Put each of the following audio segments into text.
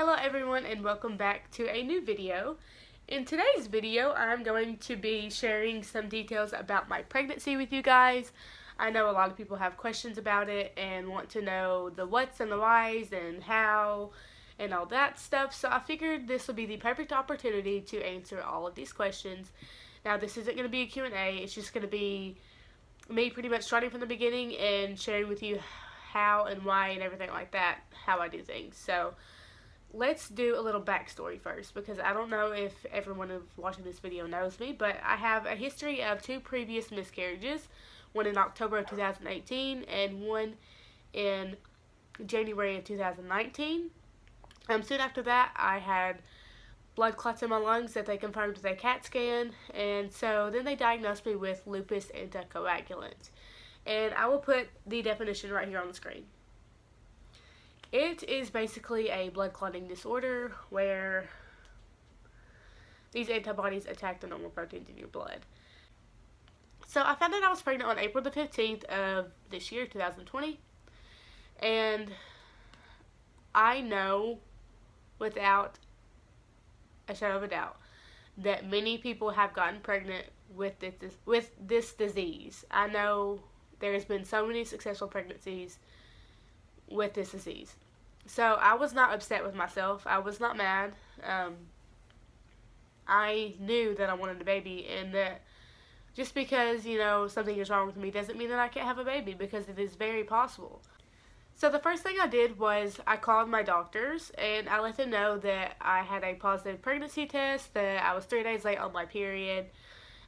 Hello everyone and welcome back to a new video. In today's video I'm going to be sharing some details about my pregnancy with you guys. I know a lot of people have questions about it and want to know the what's and the whys and how and all that stuff, so I figured this would be the perfect opportunity to answer all of these questions. Now this isn't going to be a Q&A, it's just going to be me pretty much starting from the beginning and sharing with you how and why and everything like that, how I do things. So let's do a little backstory first, because I don't know if everyone watching this video knows me, but I have a history of 2 previous miscarriages, one in October of 2018 and one in January of 2019. Soon after that, I had blood clots in my lungs that they confirmed with a CAT scan, and so then they diagnosed me with lupus anticoagulant. And I will put the definition right here on the screen. It is basically a blood clotting disorder where these antibodies attack the normal proteins in your blood. So I found out I was pregnant on April the 15th of this year, 2020. And I know without a shadow of a doubt that many people have gotten pregnant with this disease. I know there has been so many successful pregnancies with this disease. So I was not upset with myself. I was not mad. I knew that I wanted a baby, and that just because, something is wrong with me doesn't mean that I can't have a baby, because it is very possible. So the first thing I did was I called my doctors and I let them know that I had a positive pregnancy test, that I was 3 days late on my period,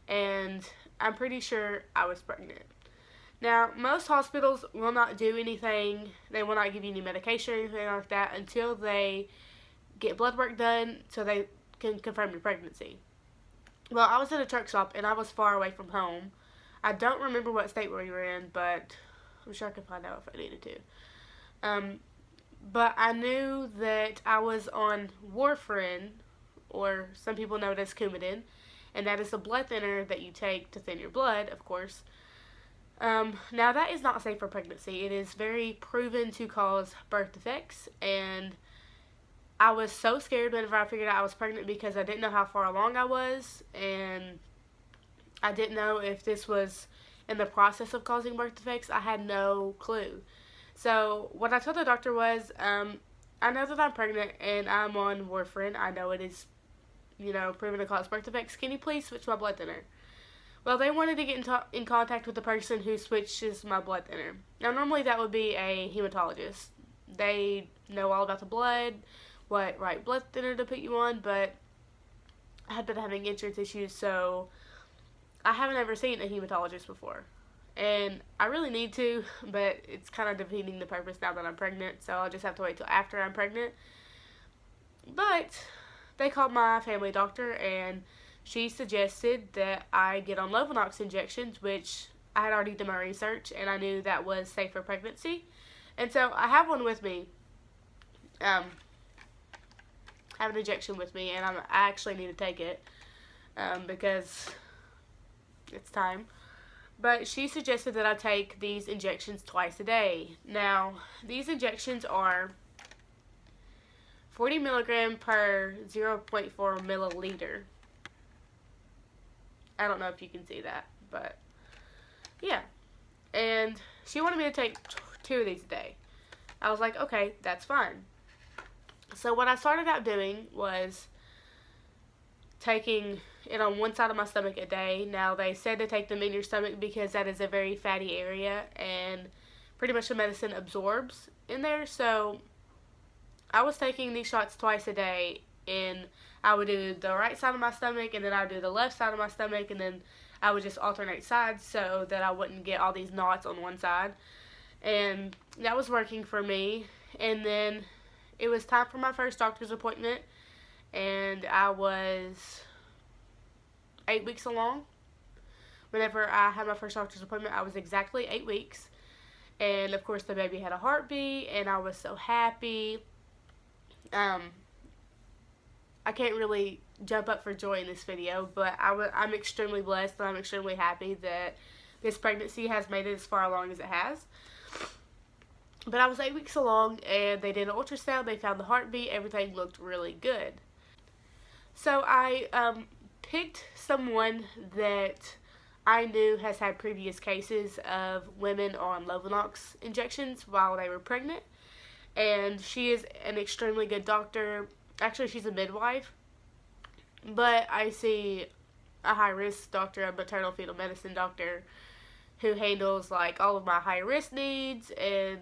and I'm pretty sure I was pregnant. Now, most hospitals will not do anything. They will not give you any medication or anything like that until they get blood work done so they can confirm your pregnancy. Well, I was at a truck stop and I was far away from home. I don't remember what state we were in, but I'm sure I could find out if I needed to. But I knew that I was on warfarin, or some people know it as Coumadin, and that is a blood thinner that you take to thin your blood, of course. Now that is not safe for pregnancy. It is very proven to cause birth defects, and I was so scared whenever I figured out I was pregnant because I didn't know how far along I was, and I didn't know if this was in the process of causing birth defects. I had no clue. So what I told the doctor was, I know that I'm pregnant and I'm on warfarin. I know it is, proven to cause birth defects. Can you please switch my blood thinner? Well, they wanted to get in contact with the person who switches my blood thinner. Now, normally that would be a hematologist. They know all about the blood, what right blood thinner to put you on, but I had been having insurance issues, so I haven't ever seen a hematologist before. And I really need to, but it's kind of defeating the purpose now that I'm pregnant, so I'll just have to wait till after I'm pregnant. But they called my family doctor, and she suggested that I get on Lovenox injections, which I had already done my research, and I knew that was safe for pregnancy. And so I have one with me. I have an injection with me, and I actually need to take it because it's time. But she suggested that I take these injections twice a day. Now, these injections are 40 milligram per 0.4 milliliter. I don't know if you can see that, but yeah. And she wanted me to take 2 of these a day. I was like, okay, that's fine. So what I started out doing was taking it on one side of my stomach a day. Now, they said to take them in your stomach because that is a very fatty area and pretty much the medicine absorbs in there. So I was taking these shots twice a day, and I would do the right side of my stomach, and then I would do the left side of my stomach, and then I would just alternate sides so that I wouldn't get all these knots on one side. And that was working for me. And then it was time for my first doctor's appointment, and I was 8 weeks along. Whenever I had my first doctor's appointment, I was exactly 8 weeks. And of course the baby had a heartbeat, and I was so happy. I can't really jump up for joy in this video, but I'm extremely blessed and I'm extremely happy that this pregnancy has made it as far along as it has. But I was 8 weeks along, and they did an ultrasound. They found the heartbeat. Everything looked really good. So I picked someone that I knew has had previous cases of women on Lovenox injections while they were pregnant. And she is an extremely good doctor. Actually, she's a midwife. But I see a high-risk doctor, a maternal fetal medicine doctor, who handles like all of my high-risk needs and,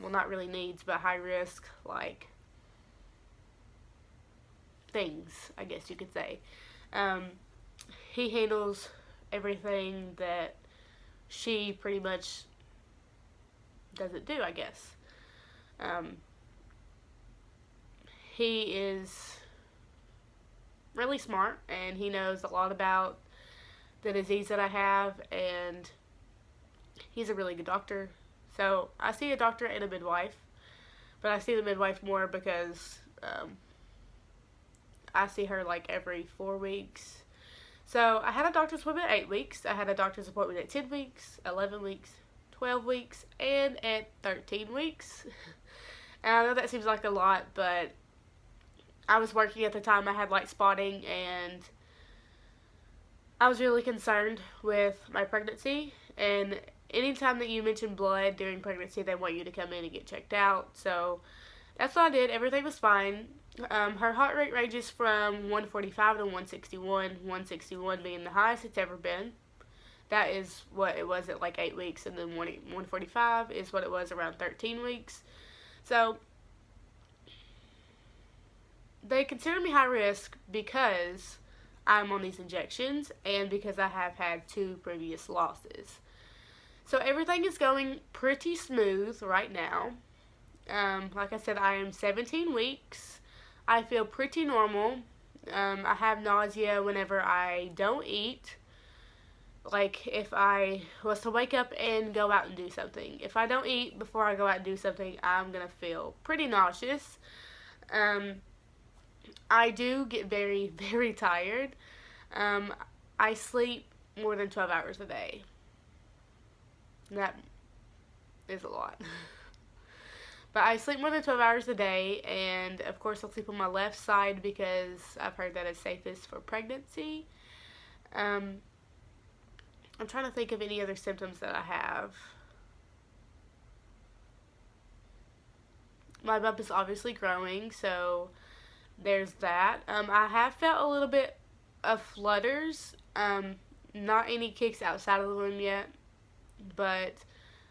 well, not really needs, but high-risk like things, I guess you could say. Um, he handles everything that she pretty much doesn't do, I guess. Um, he is really smart, and he knows a lot about the disease that I have, and he's a really good doctor. So I see a doctor and a midwife, but I see the midwife more because I see her like every 4 weeks. So I had a doctor's appointment at 8 weeks. I had a doctor's appointment at 10 weeks, 11 weeks, 12 weeks, and at 13 weeks. And I know that seems like a lot, but I was working at the time. I had light spotting, and I was really concerned with my pregnancy. And anytime that you mention blood during pregnancy, they want you to come in and get checked out. So that's what I did. Everything was fine. Her heart rate ranges from 145 to 161, 161 being the highest it's ever been. That is what it was at like 8 weeks, and then 145 is what it was around 13 weeks. So they consider me high risk because I'm on these injections and because I have had 2 previous losses. So everything is going pretty smooth right now. Like I said, I am 17 weeks. I feel pretty normal. I have nausea whenever I don't eat. Like if I was to wake up and go out and do something. If I don't eat before I go out and do something, I'm going to feel pretty nauseous. I do get very, very tired. I sleep more than 12 hours a day. That is a lot. But I sleep more than 12 hours a day, and of course I'll sleep on my left side because I've heard that it's safest for pregnancy. I'm trying to think of any other symptoms that I have. My bump is obviously growing, so there's that. I have felt a little bit of flutters. Not any kicks outside of the womb yet, but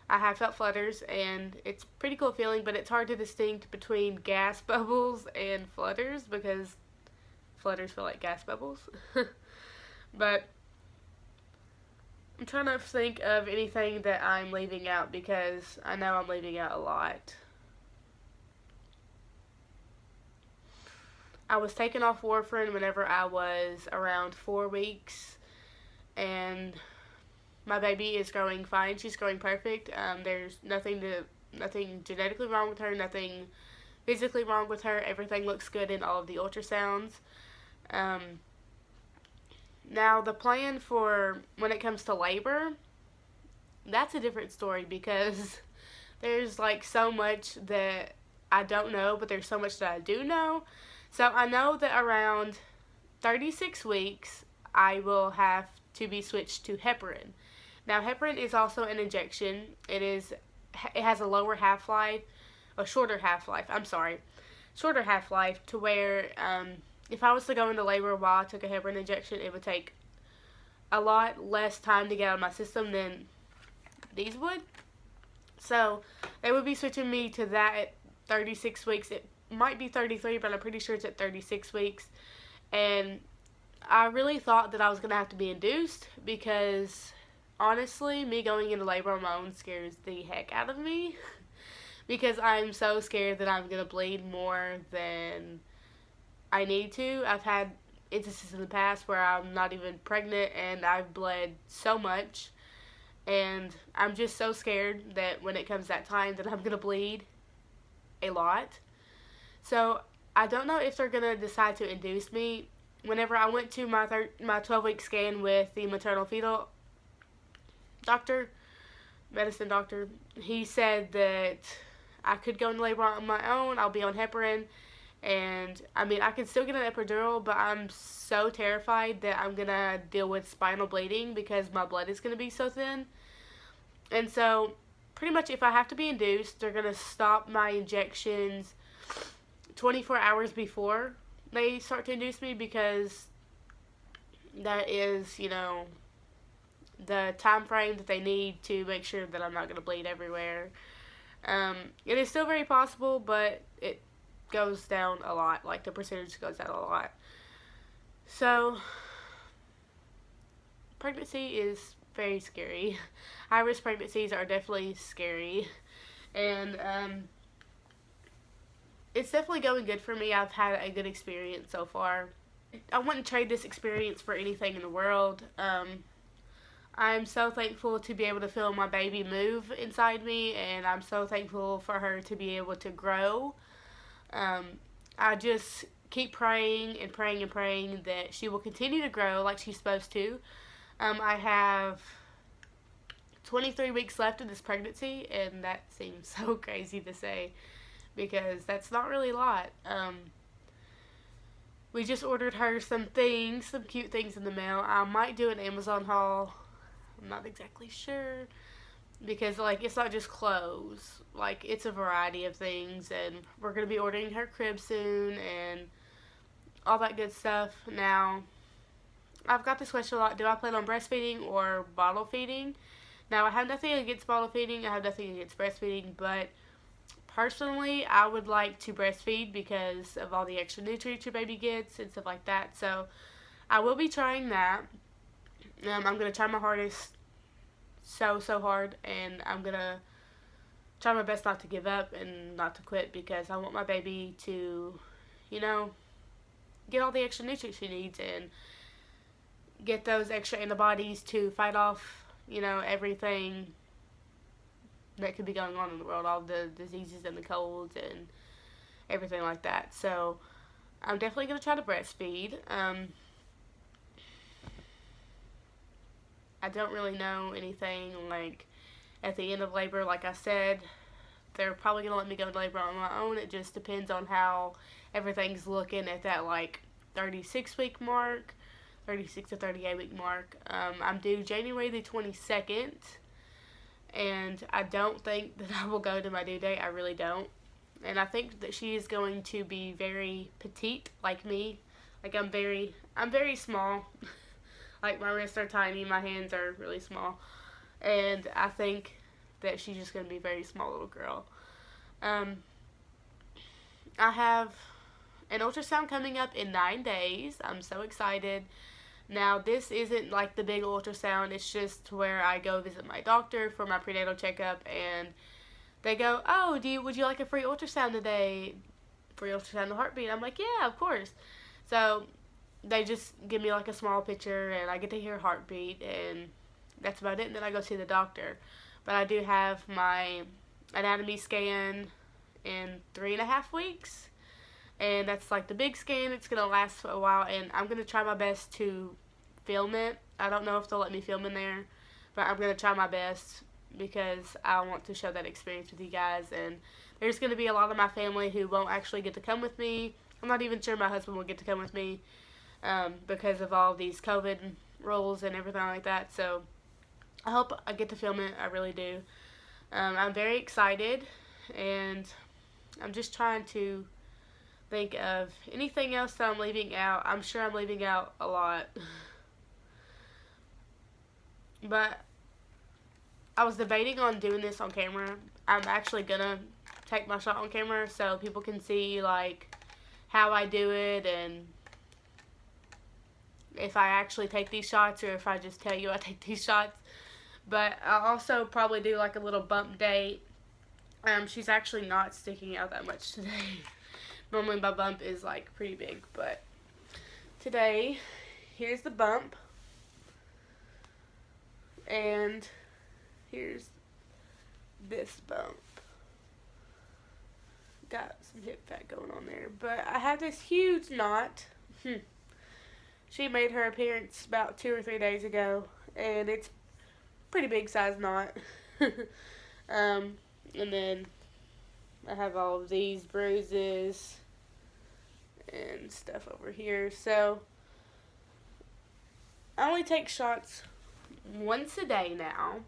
I have felt flutters, and it's a pretty cool feeling, but it's hard to distinguish between gas bubbles and flutters because flutters feel like gas bubbles. But I'm trying to think of anything that I'm leaving out because I know I'm leaving out a lot. I was taken off warfarin whenever I was around 4 weeks, and my baby is growing fine. She's growing perfect. There's nothing genetically wrong with her, nothing physically wrong with her. Everything looks good in all of the ultrasounds. Now, the plan for when it comes to labor, that's a different story because there's like so much that I don't know, but there's so much that I do know. So I know that around 36 weeks, I will have to be switched to heparin. Now, heparin is also an injection. It has a lower half-life, a shorter half-life, shorter half-life to where if I was to go into labor while I took a heparin injection, it would take a lot less time to get out of my system than these would. So they would be switching me to that at 36 weeks. It might be 33, but I'm pretty sure it's at 36 weeks. And I really thought that I was going to have to be induced because honestly, me going into labor on my own scares the heck out of me because I'm so scared that I'm going to bleed more than I need to. I've had instances in the past where I'm not even pregnant and I've bled so much, and I'm just so scared that when it comes that time that I'm going to bleed a lot. So I don't know if they're going to decide to induce me. Whenever I went to my 12-week scan with the maternal fetal medicine doctor, he said that I could go into labor on my own. I'll be on heparin. And, I mean, I can still get an epidural, but I'm so terrified that I'm going to deal with spinal bleeding because my blood is going to be so thin. And so, pretty much if I have to be induced, they're going to stop my injections 24 hours before they start to induce me, because that is, the time frame that they need to make sure that I'm not going to bleed everywhere. It is still very possible, but it goes down a lot. Like, the percentage goes down a lot. So, pregnancy is very scary. High-risk pregnancies are definitely scary. And, it's definitely going good for me. I've had a good experience so far. I wouldn't trade this experience for anything in the world. I'm so thankful to be able to feel my baby move inside me, and I'm so thankful for her to be able to grow. I just keep praying and praying and praying that she will continue to grow like she's supposed to. I have 23 weeks left in this pregnancy, and that seems so crazy to say because that's not really a lot. We just ordered her some cute things in the mail. I might do an Amazon haul. I'm not exactly sure because, like, it's not just clothes. Like, it's a variety of things, and we're going to be ordering her crib soon and all that good stuff. Now, I've got this question a lot. Do I plan on breastfeeding or bottle feeding? Now, I have nothing against bottle feeding. I have nothing against breastfeeding, but personally, I would like to breastfeed because of all the extra nutrients your baby gets and stuff like that. So, I will be trying that. I'm going to try my hardest, so hard, and I'm going to try my best not to give up and not to quit because I want my baby to, get all the extra nutrients she needs and get those extra antibodies to fight off, everything that could be going on in the world, all the diseases and the colds and everything like that. So, I'm definitely going to try to breastfeed. I don't really know anything, like, at the end of labor. Like I said, they're probably going to let me go into labor on my own. It just depends on how everything's looking at that, 36-week mark, 36 to 38-week mark. I'm due January the 22nd, and I don't think that I will go to my due date. I really don't. And I think that she is going to be very petite, like me. Like, I'm very small. Like, my wrists are tiny, my hands are really small. And I think that she's just going to be a very small little girl. I have an ultrasound coming up in 9 days. I'm so excited. Now, this isn't like the big ultrasound. It's just where I go visit my doctor for my prenatal checkup. And they go, oh, would you like a free ultrasound today? Free ultrasound of heartbeat. I'm like, yeah, of course. So they just give me a small picture and I get to hear heartbeat and that's about it. And then I go see the doctor. But I do have my anatomy scan in 3.5 weeks. And that's the big scan. It's going to last for a while and I'm going to try my best to film it. I don't know if they'll let me film in there, but I'm going to try my best because I want to share that experience with you guys. And there's going to be a lot of my family who won't actually get to come with me. I'm not even sure my husband will get to come with me. Because of all these COVID rules and everything like that. So, I hope I get to film it. I really do. I'm very excited, and I'm just trying to think of anything else that I'm leaving out. I'm sure I'm leaving out a lot. But I was debating on doing this on camera. I'm actually going to take my shot on camera so people can see, how I do it and if I actually take these shots or if I just tell you I take these shots. But I'll also probably do a little bump date. She's actually not sticking out that much today. Normally my bump is pretty big, but today, here's the bump. And here's this bump. Got some hip fat going on there. But I have this huge knot. She made her appearance about 2 or 3 days ago, and it's pretty big size knot. And then I have all of these bruises and stuff over here. So I only take shots once a day now.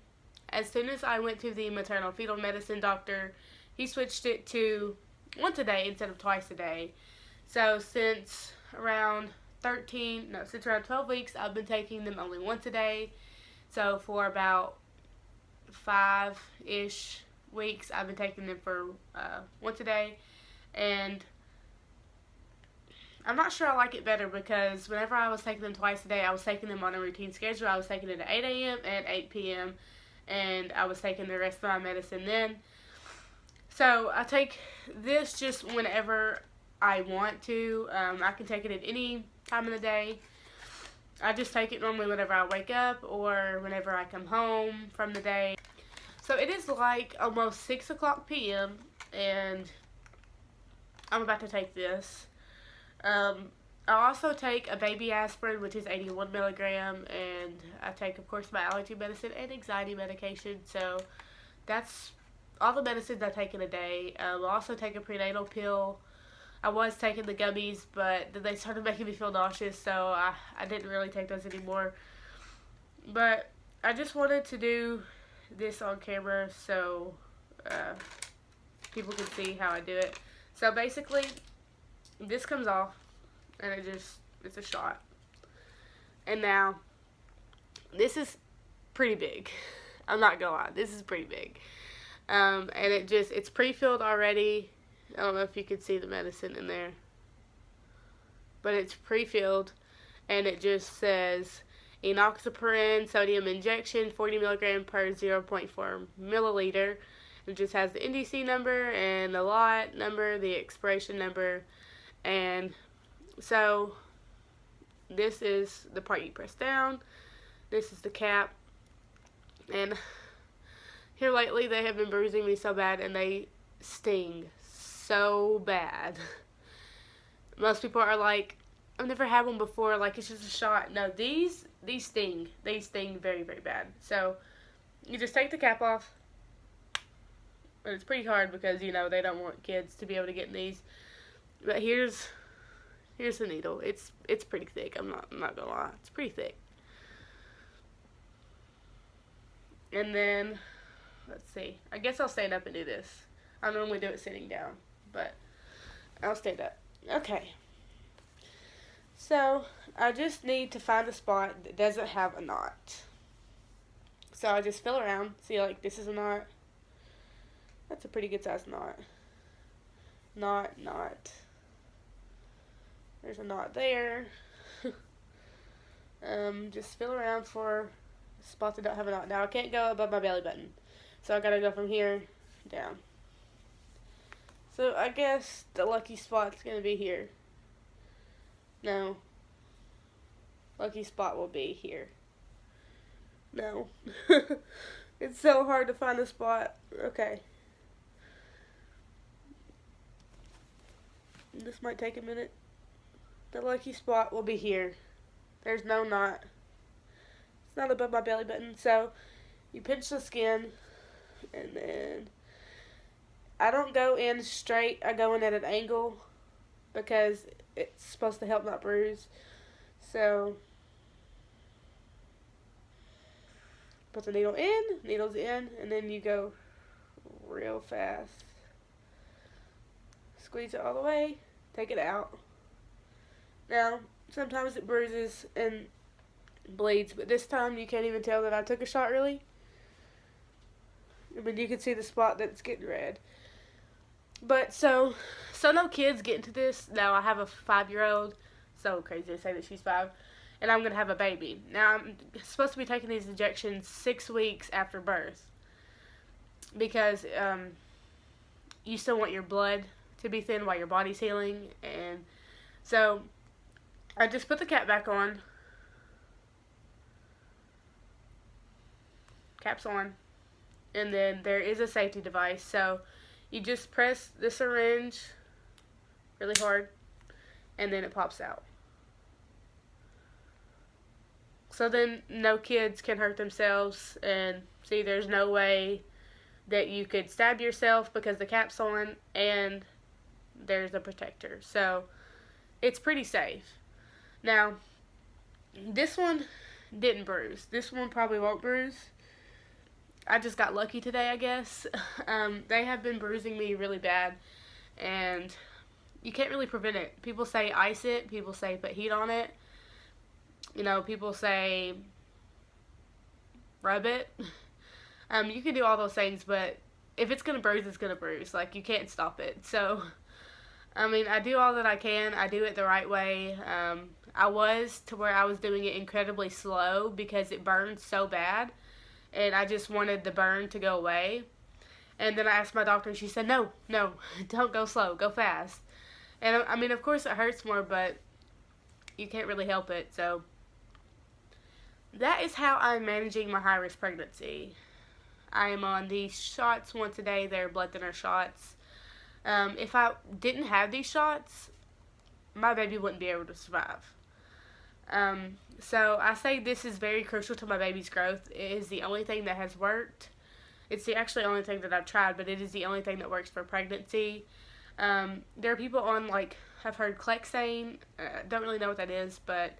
As soon as I went to the maternal fetal medicine doctor, he switched it to once a day instead of twice a day. So since around 12 weeks, I've been taking them only once a day. So for about 5-ish weeks, I've been taking them for once a day. And I'm not sure I like it better because whenever I was taking them twice a day, I was taking them on a routine schedule. I was taking it at 8 a.m. and 8 p.m. and I was taking the rest of my medicine then. So I take this just whenever I want to. I can take it at any time of the day. I just take it normally whenever I wake up or whenever I come home from the day. So it is like almost 6 o'clock p.m. and I'm about to take this. I also take a baby aspirin, which is 81 milligram, and I take, of course, my allergy medicine and anxiety medication. So that's all the medicines I take in a day. I also take a prenatal pill. I was taking the gummies, but then they started making me feel nauseous, so I didn't really take those anymore. But I just wanted to do this on camera so people can see how I do it. So basically, this comes off, and it's a shot. And now, this is pretty big. I'm not gonna lie, this is pretty big. And it's pre-filled already. I don't know if you can see the medicine in there. But it's pre-filled, and it just says enoxaparin sodium injection, 40 milligram per 0.4 milliliter. It just has the NDC number and the lot number, the expiration number, and so this is the part you press down. This is the cap, and here lately they have been bruising me so bad, and they sting so bad. Most people are like, I've never had one before, like it's just a shot. No, these sting. They sting very, very bad. So you just take the cap off. And it's pretty hard because, you know, they don't want kids to be able to get in these. But here's the needle. It's pretty thick. I'm not gonna lie. It's pretty thick. And then let's see. I guess I'll stand up and do this. I normally do it sitting down, but I'll stand up. Okay. So I just need to find a spot that doesn't have a knot. So I just feel around. See, like this is a knot. That's a pretty good sized knot. Knot. There's a knot there. Just feel around for spots that don't have a knot. Now I can't go above my belly button, so I gotta go from here down. So I guess the lucky spot's gonna be here. No. Lucky spot will be here. No. It's so hard to find a spot. Okay. This might take a minute. The lucky spot will be here. There's no knot. It's not above my belly button. So you pinch the skin, and then I don't go in straight. I go in at an angle because it's supposed to help not bruise. So put the needle's in, and then you go real fast. Squeeze it all the way, take it out. Now, sometimes it bruises and bleeds, but this time you can't even tell that I took a shot, really. I mean, you can see the spot that's getting red. But, so no kids get into this. Now, I have a 5-year-old, so crazy to say that she's 5, and I'm going to have a baby. Now, I'm supposed to be taking these injections 6 weeks after birth because you still want your blood to be thin while your body's healing, and so I just put the cap back on. Cap's on. And then there is a safety device, so you just press the syringe really hard, and then it pops out. So then no kids can hurt themselves, and see, there's no way that you could stab yourself because the cap's on, and there's a protector. So it's pretty safe. Now, this one didn't bruise. This one probably won't bruise. I just got lucky today, I guess. They have been bruising me really bad, and you can't really prevent it. People say ice it. People say put heat on it. You know, people say rub it. You can do all those things, but if it's going to bruise, it's going to bruise. Like, you can't stop it. So, I mean, I do all that I can. I do it the right way. I was to where I was doing it incredibly slow because it burned so bad, and I just wanted the burn to go away. And then I asked my doctor, and she said, no, don't go slow, go fast. And I mean, of course it hurts more, but you can't really help it. So that is how I'm managing my high-risk pregnancy. I am on these shots once a day. They're blood thinner shots. If I didn't have these shots, my baby wouldn't be able to survive. So I say this is very crucial to my baby's growth. It is the only thing that has worked. It's the actually only thing that I've tried, but it is the only thing that works for pregnancy. There are people on, like, I've heard Clexane. Don't really know what that is, but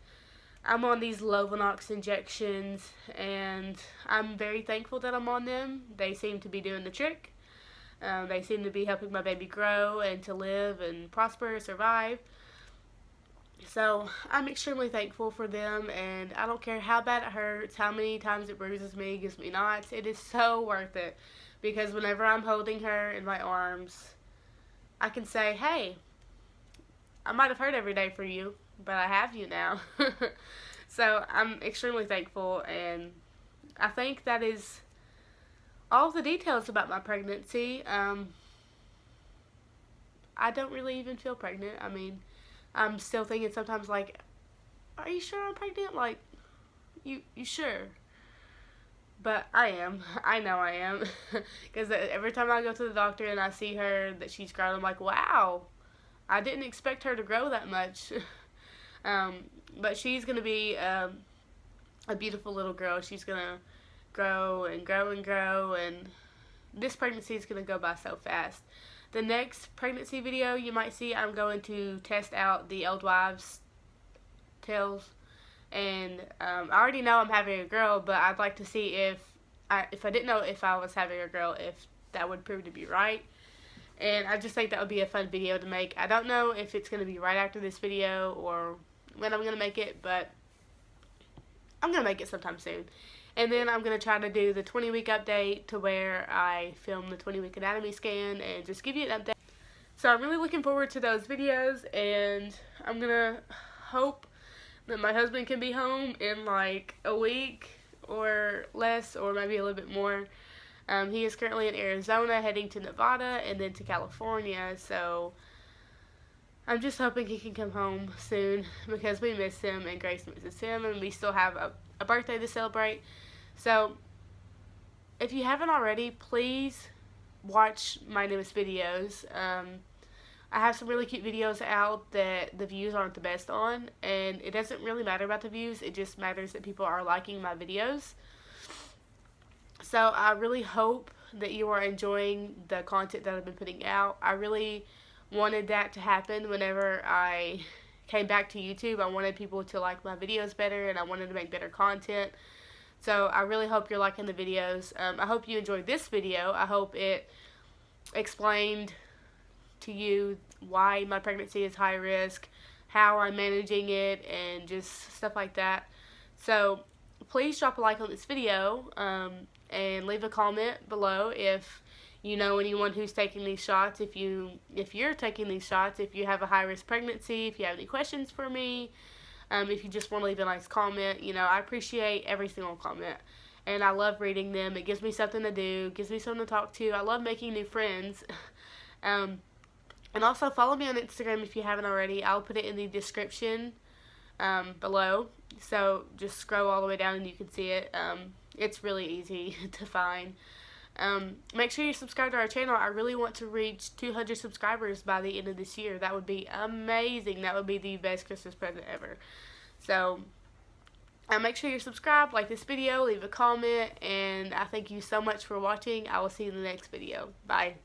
I'm on these Lovenox injections, and I'm very thankful that I'm on them. They seem to be doing the trick. They seem to be helping my baby grow and to live and prosper, survive. So I'm extremely thankful for them, and I don't care how bad it hurts, how many times it bruises me, gives me knots. It is so worth it, because whenever I'm holding her in my arms, I can say, hey, I might have hurt every day for you, but I have you now. So I'm extremely thankful, and I think that is all the details about my pregnancy. I don't really even feel pregnant. I mean, I'm still thinking sometimes, like, are you sure I'm pregnant? Like, you sure? But I am. I know I am. Because every time I go to the doctor and I see her that she's grown, I'm like, wow, I didn't expect her to grow that much. But she's going to be a beautiful little girl. She's going to grow and grow and grow, and this pregnancy is going to go by so fast. The next pregnancy video you might see, I'm going to test out the Old Wives' Tales, and I already know I'm having a girl, but I'd like to see if I didn't know if I was having a girl, if that would prove to be right. And I just think that would be a fun video to make. I don't know if it's going to be right after this video or when I'm going to make it, but I'm going to make it sometime soon. And then I'm going to try to do the 20-week update, to where I film the 20-week anatomy scan and just give you an update. So I'm really looking forward to those videos, and I'm going to hope that my husband can be home in like a week or less, or maybe a little bit more. He is currently in Arizona, heading to Nevada and then to California, so I'm just hoping he can come home soon, because we miss him and Grace misses him, and we still have a birthday to celebrate. So if you haven't already, please watch my newest videos. I have some really cute videos out that the views aren't the best on, and it doesn't really matter about the views, it just matters that people are liking my videos. So I really hope that you are enjoying the content that I've been putting out. I really wanted that to happen whenever I came back to YouTube. I wanted people to like my videos better, and I wanted to make better content. So I really hope you're liking the videos. I hope you enjoyed this video. I hope it explained to you why my pregnancy is high risk, how I'm managing it, and just stuff like that. So please drop a like on this video, and leave a comment below if you know anyone who's taking these shots, if you're taking these shots, if you have a high risk pregnancy, if you have any questions for me. If you just want to leave a nice comment, I appreciate every single comment, and I love reading them. It gives me something to do, gives me someone to talk to. I love making new friends. And also follow me on Instagram if you haven't already. I'll put it in the description below, so just scroll all the way down and you can see it. It's really easy to find. Make sure you subscribe to our channel. I really want to reach 200 subscribers by the end of this year. That would be amazing. That would be the best Christmas present ever. So Make sure you're subscribed, like this video, leave a comment, and I thank you so much for watching. I will see you in the next video. Bye.